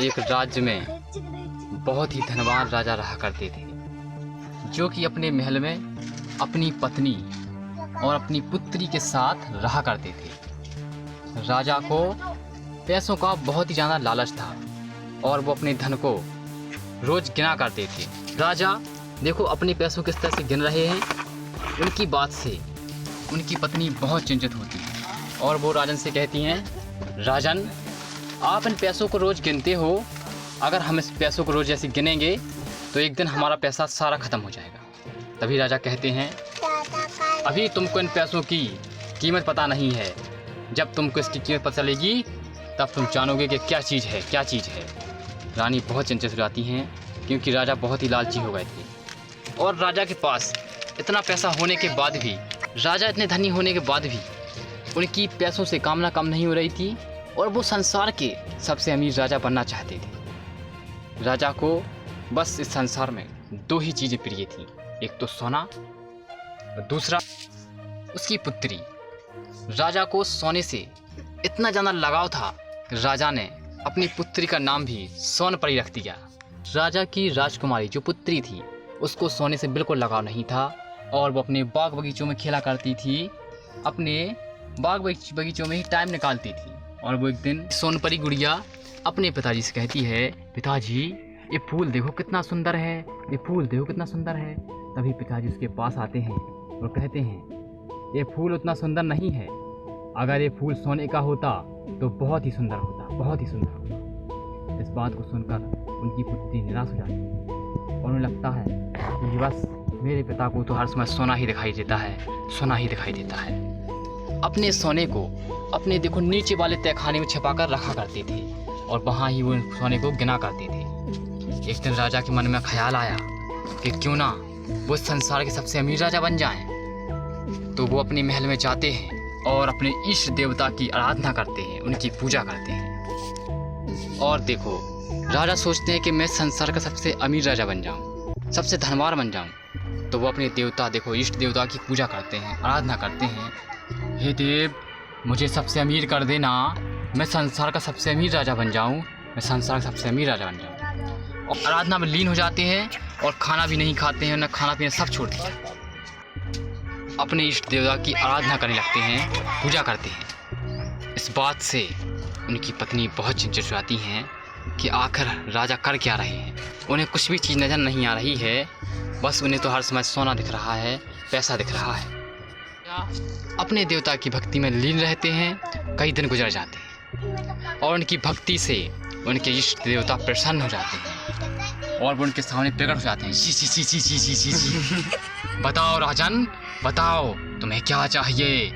एक राज्य में बहुत ही धनवान राजा रहा करते थे, जो कि अपने महल में अपनी पत्नी और अपनी पुत्री के साथ रहा करते थे। राजा को पैसों का बहुत ही ज़्यादा लालच था और वो अपने धन को रोज़ गिना करते थे। राजा देखो अपने पैसों किस तरह से गिन रहे हैं। उनकी बात से उनकी पत्नी बहुत चिंतित होती है और वो राजन से कहती हैं, राजन आप इन पैसों को रोज़ गिनते हो, अगर हम इस पैसों को रोज़ ऐसे गिनेंगे तो एक दिन हमारा पैसा सारा ख़त्म हो जाएगा। तभी राजा कहते हैं, अभी तुमको इन पैसों की कीमत पता नहीं है, जब तुमको इसकी कीमत पता चलेगी तब तुम जानोगे कि क्या चीज़ है। रानी बहुत चिंतित हो जाती हैं क्योंकि राजा बहुत ही लालची हो गए थे और राजा के पास इतना पैसा होने के बाद भी, राजा इतने धनी होने के बाद भी उनकी पैसों से कामना कम नहीं हो रही थी और वो संसार के सबसे अमीर राजा बनना चाहते थे। राजा को बस इस संसार में दो ही चीज़ें प्रिय थी, एक तो सोना और दूसरा उसकी पुत्री। राजा को सोने से इतना ज़्यादा लगाव था, राजा ने अपनी पुत्री का नाम भी सोनपरी रख दिया। राजा की राजकुमारी जो पुत्री थी उसको सोने से बिल्कुल लगाव नहीं था और वो अपने बाग बगीचों में खेला करती थी, अपने बाग बगीचों में ही टाइम निकालती थी। और वो एक दिन सोनपरी गुड़िया अपने पिताजी से कहती है, पिताजी ये फूल देखो कितना सुंदर है, ये फूल देखो कितना सुंदर है। तभी पिताजी उसके पास आते हैं और कहते हैं, ये फूल उतना सुंदर नहीं है, अगर ये फूल सोने का होता तो बहुत ही सुंदर होता, बहुत ही सुंदर होता। इस बात को सुनकर उनकी पुत्री निराश हो जाती है और उन्हें लगता है कि बस मेरे पिता को तो हर समय सोना ही दिखाई देता है। अपने सोने को अपने देखो नीचे वाले तहखाने में छिपाकर रखा करते थे और वहाँ ही वो सोने को गिना करते थे। एक दिन राजा के मन में ख्याल आया कि क्यों ना वो संसार के सबसे अमीर राजा बन जाएं। तो वो अपने महल में जाते हैं और अपने इष्ट देवता की आराधना करते हैं, उनकी पूजा करते हैं। और देखो राजा सोचते हैं कि मैं संसार का सबसे अमीर राजा बन जाऊं, सबसे धनवान बन जाऊं। तो वो अपने देवता देखो इष्ट देवता की पूजा करते हैं, आराधना करते हैं। हे देव मुझे सबसे अमीर कर देना, मैं संसार का सबसे अमीर राजा बन जाऊं, और आराधना में लीन हो जाते हैं और खाना भी नहीं खाते हैं, न खाना पीना सब छोड़ देते हैं। अपने इष्ट देवता की आराधना करने लगते हैं, पूजा करते हैं। इस बात से उनकी पत्नी बहुत चिंतित हो जाती हैं कि आखिर राजा कर क्या रहे हैं। उन्हें कुछ भी चीज़ नज़र नहीं आ रही है, बस उन्हें तो हर समय सोना दिख रहा है, पैसा दिख रहा है। अपने देवता की भक्ति में लीन रहते हैं। कई दिन गुजर जाते हैं और उनकी भक्ति से उनके इष्ट देवता प्रसन्न हो जाते हैं और वो उनके सामने प्रकट हो जाते हैं। सी बताओ राजन, बताओ तुम्हें क्या चाहिए,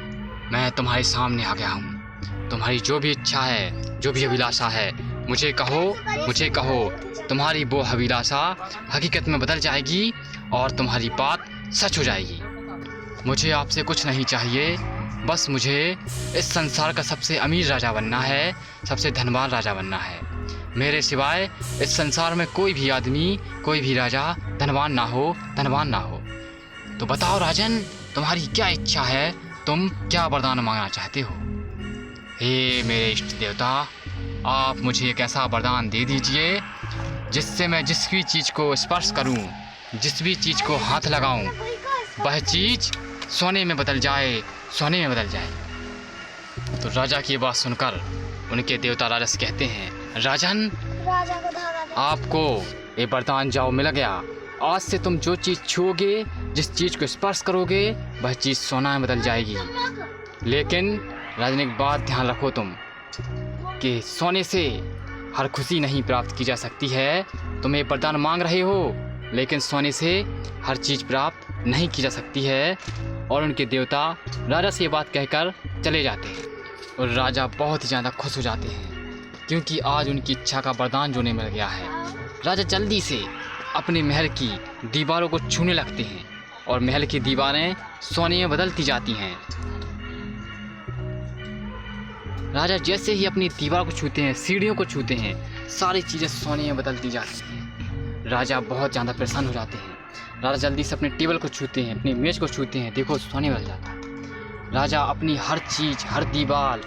मैं तुम्हारे सामने आ गया हूँ। तुम्हारी जो भी इच्छा है, जो भी अभिलाषा है, मुझे कहो। तुम्हारी वो अभिलाषा हकीकत में बदल जाएगी और तुम्हारी बात सच हो जाएगी। मुझे आपसे कुछ नहीं चाहिए, बस मुझे इस संसार का सबसे अमीर राजा बनना है, सबसे धनवान राजा बनना है। मेरे सिवाय इस संसार में कोई भी आदमी, कोई भी राजा धनवान ना हो। तो बताओ राजन, तुम्हारी क्या इच्छा है, तुम क्या वरदान मांगना चाहते हो? हे मेरे इष्ट देवता, आप मुझे एक ऐसा वरदान दे दीजिए जिससे मैं जिस भी चीज़ को स्पर्श करूं, जिस भी चीज़ को हाथ लगाऊं, वह चीज़ सोने में बदल जाए। तो राजा की बात सुनकर उनके देवता राजा से कहते हैं, राजन आपको ये वरदान जाओ मिल गया। आज से तुम जो चीज़ छूओगे, जिस चीज़ को स्पर्श करोगे, वह चीज़ सोना में बदल जाएगी। लेकिन राजन एक बात ध्यान रखो तुम कि सोने से हर खुशी नहीं प्राप्त की जा सकती है। तुम ये वरदान मांग रहे हो लेकिन सोने से हर चीज़ प्राप्त नहीं की जा सकती है। और उनके देवता राजा से ये बात कहकर चले जाते हैं और राजा बहुत ही ज़्यादा खुश हो जाते हैं क्योंकि आज उनकी इच्छा का वरदान जो उन्हें मिल गया है। राजा जल्दी से अपने महल की दीवारों को छूने लगते हैं और महल की दीवारें सोने में बदलती जाती हैं। राजा जैसे ही अपनी दीवार को छूते हैं, सीढ़ियों को छूते हैं, सारी चीज़ें सोने में बदलती जाती हैं। राजा बहुत ज़्यादा परेशान हो जाते हैं। राजा जल्दी से अपने टेबल को छूते हैं, अपनी मेज़ को छूते हैं, देखो सोने बदल जाता है। राजा अपनी हर चीज़, हर दीवार,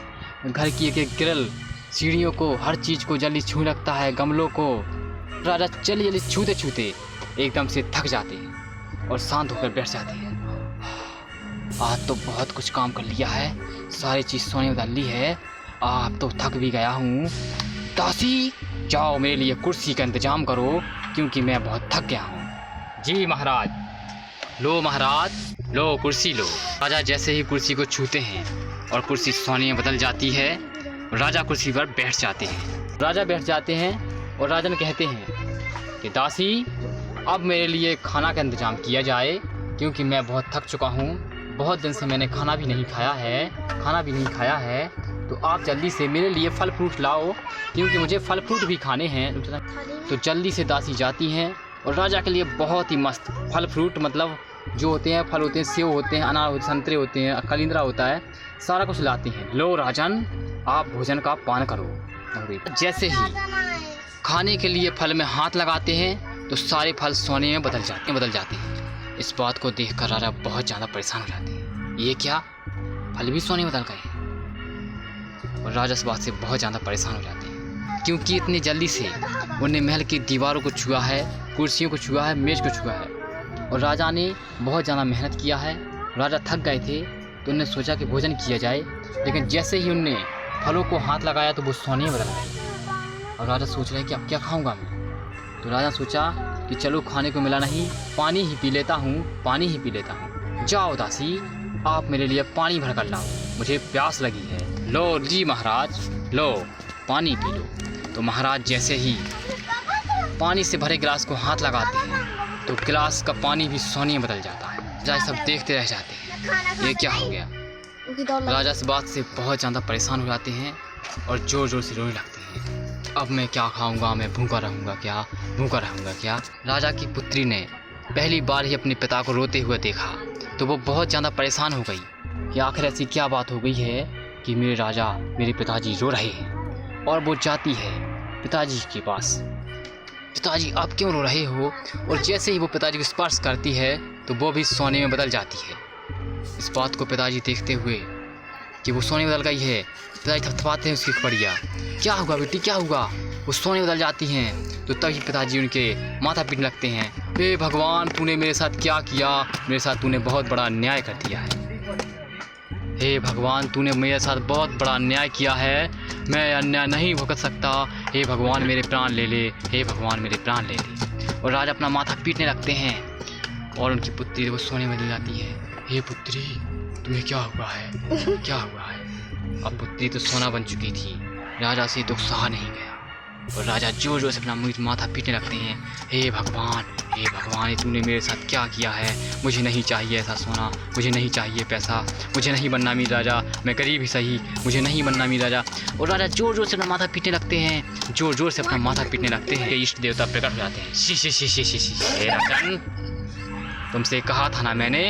घर की एक एक ग्रिल सीढ़ियों को, हर चीज़ को जल्दी छू लगता है, गमलों को। राजा जल्दी जल्दी छूते छूते एकदम से थक जाते हैं और शांत होकर बैठ जाते हैं। आज तो बहुत कुछ काम कर लिया है, सारी चीज़ सोने में डाल ली है, अब तो थक भी गया हूँ। दासी, जाओ मेरे लिए कुर्सी का इंतजाम करो, क्योंकि मैं बहुत थक गया हूँ। जी महाराज। लो महाराज, लो कुर्सी लो। राजा जैसे ही कुर्सी को छूते हैं और कुर्सी सोने में बदल जाती है, राजा कुर्सी पर बैठ जाते हैं। राजा बैठ जाते हैं और राजन कहते हैं कि दासी, अब मेरे लिए खाना का इंतजाम किया जाए, क्योंकि मैं बहुत थक चुका हूँ। बहुत दिन से मैंने खाना भी नहीं खाया है, तो आप जल्दी से मेरे लिए फल फ्रूट लाओ, क्योंकि मुझे फल फ्रूट भी खाने हैं। तो जल्दी से दासी जाती हैं और राजा के लिए बहुत ही मस्त फल फ्रूट, मतलब जो होते हैं फल होते हैं, सेव होते हैं, अनार होते हैं, संतरे होते हैं, कलिंद्रा होता है, सारा कुछ लाती हैं। लो राजन, आप भोजन का पान करो। जैसे ही खाने के लिए फल में हाथ लगाते हैं तो सारे फल सोने में बदल जाते हैं। इस बात को देखकर राजा बहुत ज़्यादा परेशान हो जाते हैं। ये क्या, फल भी सोने में बदल गए? और राजा इस बात से बहुत ज़्यादा परेशान हो जाते हैं, क्योंकि इतनी जल्दी से उन्हें महल की दीवारों को छुआ है, कुर्सियों को छुआ है, मेज़ को छुआ है, और राजा ने बहुत ज़्यादा मेहनत किया है। राजा थक गए थे तो उन्होंने सोचा कि भोजन किया जाए, लेकिन जैसे ही उनने फलों को हाथ लगाया तो वो सोने में बदल गए। और राजा सोच रहे कि अब क्या खाऊंगा मैं? तो राजा सोचा कि चलो खाने को मिला नहीं, पानी ही पी लेता हूँ। जाओ दासी, आप मेरे लिए पानी भर कर लाओ, मुझे प्यास लगी है। लो जी महाराज, लो पानी पी लो। तो महाराज जैसे ही पानी से भरे गिलास को हाथ लगाते हैं तो गिलास का पानी भी सोने में बदल जाता है। राजा सब देखते रह जाते हैं, ये क्या हो गया? राजा इस बात से बहुत ज़्यादा परेशान हो जाते हैं और ज़ोर ज़ोर से रोने लगते हैं। अब मैं क्या खाऊंगा? मैं भूखा रहूँगा क्या? राजा की पुत्री ने पहली बार ही अपने पिता को रोते हुए देखा तो वो बहुत ज़्यादा परेशान हो गई कि आखिर ऐसी क्या बात हो गई है कि मेरे पिताजी रो रहे हैं। और वो जाती है पिताजी के पास। पिताजी, आप क्यों रो रहे हो? और जैसे ही वो पिताजी को स्पर्श करती है तो वो भी सोने में बदल जाती है। इस बात को पिताजी देखते हुए कि वो सोने में बदल गई है, पिताजी थपथपाते हैं उसकी कपड़िया। क्या हुआ बेटी, क्या हुआ? वो सोने में बदल जाती हैं। तो तभी पिताजी उनके माथा पीटने लगते हैं। हे भगवान, तूने मेरे साथ क्या किया? मेरे साथ तूने बहुत बड़ा अन्याय कर दिया है। हे भगवान, तूने मेरे साथ बहुत बड़ा अन्याय किया है, मैं अन्याय नहीं भुगत सकता। हे भगवान, मेरे प्राण ले ले। और राजा अपना माथा पीटने लगते हैं और उनकी पुत्री वो सोने में बदल जाती है। हे पुत्री, तुम्हें क्या हुआ है? अब पुत्री तो सोना बन चुकी थी। राजा से दुख सहा नहीं गया और राजा जोर जोर से अपना माथा पीटने लगते हैं। हे भगवान, ये तूने मेरे साथ क्या किया है? मुझे नहीं चाहिए ऐसा सोना, मुझे नहीं चाहिए पैसा, मुझे नहीं बनना मीर राजा, मैं गरीब ही सही, मुझे नहीं बनना मीर राजा। और राजा जोर जोर से अपना माथा पीटने लगते हैं। इष्ट देवता प्रकट हो जाते हैं। हे राजन, तुमसे कहा था ना मैंने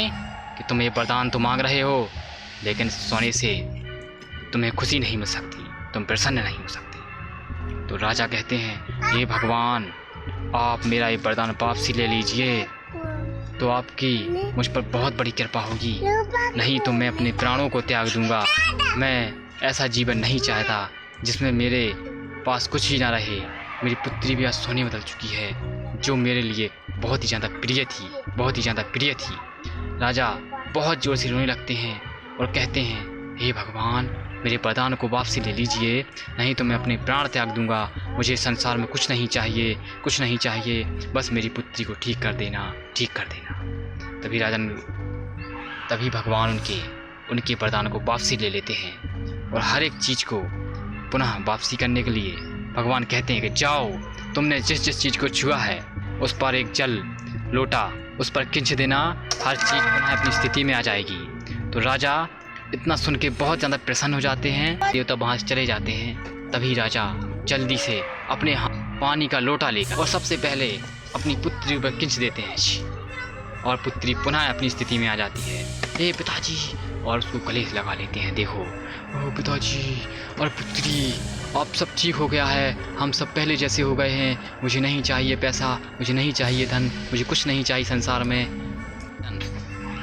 कि तुम ये वरदान तो मांग रहे हो, लेकिन सोने से तुम्हें खुशी नहीं मिल सकती, तुम प्रसन्न नहीं हो सकते। तो राजा कहते हैं, हे भगवान, आप मेरा ये वरदान वापसी ले लीजिए तो आपकी मुझ पर बहुत बड़ी कृपा होगी, नहीं तो मैं अपने प्राणों को त्याग दूंगा। मैं ऐसा जीवन नहीं चाहता जिसमें मेरे पास कुछ ही ना रहे। मेरी पुत्री भी आज सोने में बदल चुकी है, जो मेरे लिए बहुत ही ज़्यादा प्रिय थी। राजा बहुत ज़ोर से रोने लगते हैं और कहते हैं, हे भगवान, मेरे वरदान को वापसी ले लीजिए, नहीं तो मैं अपने प्राण त्याग दूंगा। मुझे संसार में कुछ नहीं चाहिए, बस मेरी पुत्री को ठीक कर देना। तभी भगवान उनके वरदान को वापसी ले लेते हैं और हर एक चीज़ को पुनः वापसी करने के लिए भगवान कहते हैं कि जाओ, तुमने जिस चीज़ को छुआ है उस पर एक जल लोटा उस पर खींच देना, हर चीज़ पुनः अपनी स्थिति में आ जाएगी। तो राजा इतना सुन के बहुत ज़्यादा प्रसन्न हो जाते हैं। देवता वहाँ से चले जाते हैं। तभी राजा जल्दी से अपने पानी का लोटा लेकर और सबसे पहले अपनी पुत्री पर खींच देते हैं और पुत्री पुनः अपनी स्थिति में आ जाती है। हे पिताजी, और उसको गले से लगा लेते हैं। देखो, ओ पिताजी और पुत्री, अब सब ठीक हो गया है, हम सब पहले जैसे हो गए हैं। मुझे नहीं चाहिए पैसा, मुझे नहीं चाहिए धन, मुझे कुछ नहीं चाहिए संसार में।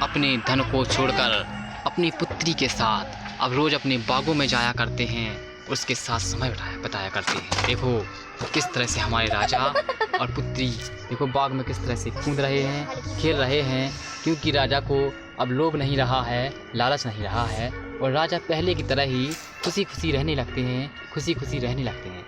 अपने धन को छोड़कर अपनी पुत्री के साथ अब रोज़ अपने बागों में जाया करते हैं उसके साथ समय बताया करते हैं। देखो किस तरह से हमारे राजा और पुत्री देखो बाग में किस तरह से कूद रहे हैं, खेल रहे हैं, क्योंकि राजा को अब लोभ नहीं रहा है, लालच नहीं रहा है, और राजा पहले की तरह ही खुशी खुशी रहने लगते हैं।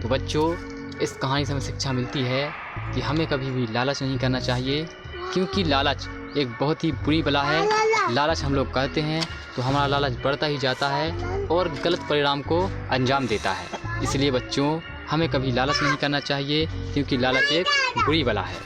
तो बच्चों, इस कहानी से हमें शिक्षा मिलती है कि हमें कभी भी लालच नहीं करना चाहिए, क्योंकि लालच एक बहुत ही बुरी बला है। लालच हम लोग करते हैं तो हमारा लालच बढ़ता ही जाता है और गलत परिणाम को अंजाम देता है। इसलिए बच्चों, हमें कभी लालच नहीं करना चाहिए, क्योंकि लालच एक बुरी बला है।